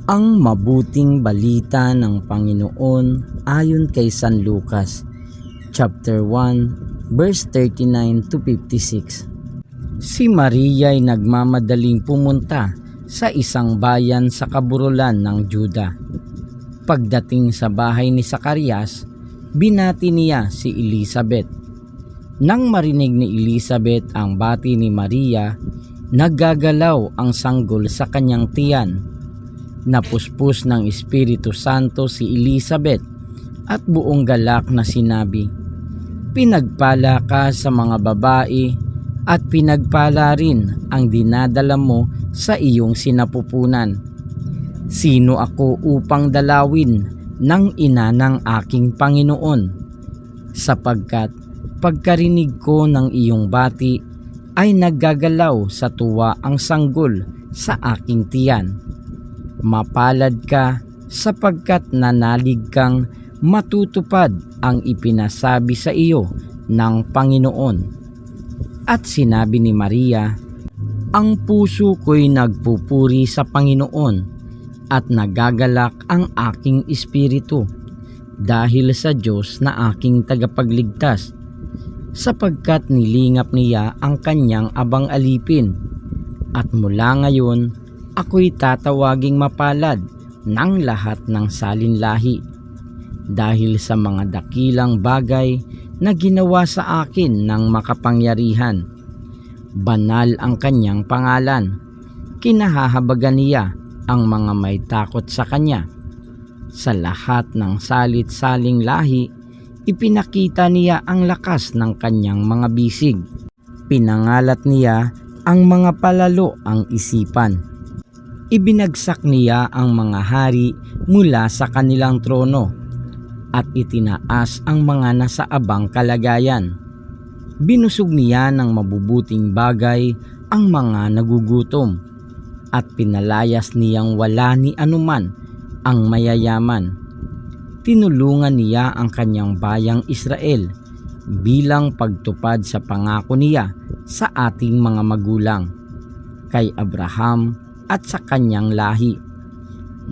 Ang mabuting balita ng Panginoon ayon kay San Lucas, chapter 1, verse 39 to 56. Si Maria ay nagmamadaling pumunta sa isang bayan sa kaburulan ng Juda. Pagdating sa bahay ni Zacarias, binati niya si Elizabeth. Nang marinig ni Elizabeth ang bati ni Maria, naggagalaw ang sanggol sa kanyang tiyan. Napuspos ng Espiritu Santo si Elizabeth at buong galak na sinabi, "Pinagpala ka sa mga babae at pinagpala rin ang dinadala mo sa iyong sinapupunan. Sino ako upang dalawin ng ina ng aking Panginoon? Sapagkat pagkarinig ko ng iyong bati ay naggagalaw sa tuwa ang sanggol sa aking tiyan. Mapalad ka sapagkat nanalig kang matutupad ang ipinasabi sa iyo ng Panginoon." At sinabi ni Maria, "Ang puso ko'y nagpupuri sa Panginoon at nagagalak ang aking espiritu dahil sa Diyos na aking tagapagligtas, sapagkat nilingap niya ang kanyang abang alipin, at mula ngayon ako'y tatawaging mapalad ng lahat ng salinlahi dahil sa mga dakilang bagay na ginawa sa akin ng makapangyarihan. Banal ang kanyang pangalan. Kinahahabagan niya ang mga may takot sa kanya. Sa lahat ng salit-saling lahi, ipinakita niya ang lakas ng kanyang mga bisig. Pinangalat niya ang mga palalo ang isipan. Ibinagsak niya ang mga hari mula sa kanilang trono at itinaas ang mga nasa abang kalagayan. Binusog niya ng mabubuting bagay ang mga nagugutom at pinalayas niyang wala ni anuman ang mayayaman. Tinulungan niya ang kanyang bayang Israel bilang pagtupad sa pangako niya sa ating mga magulang, kay Abraham at sa kanyang lahi,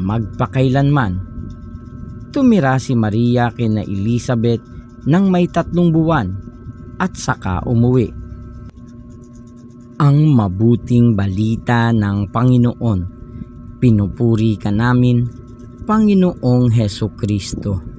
magpakailanman. Tumira si Maria kina Elizabeth nang may 3 buwan at saka umuwi. Ang mabuting balita ng Panginoon. Pinupuri ka namin, Panginoong Hesukristo.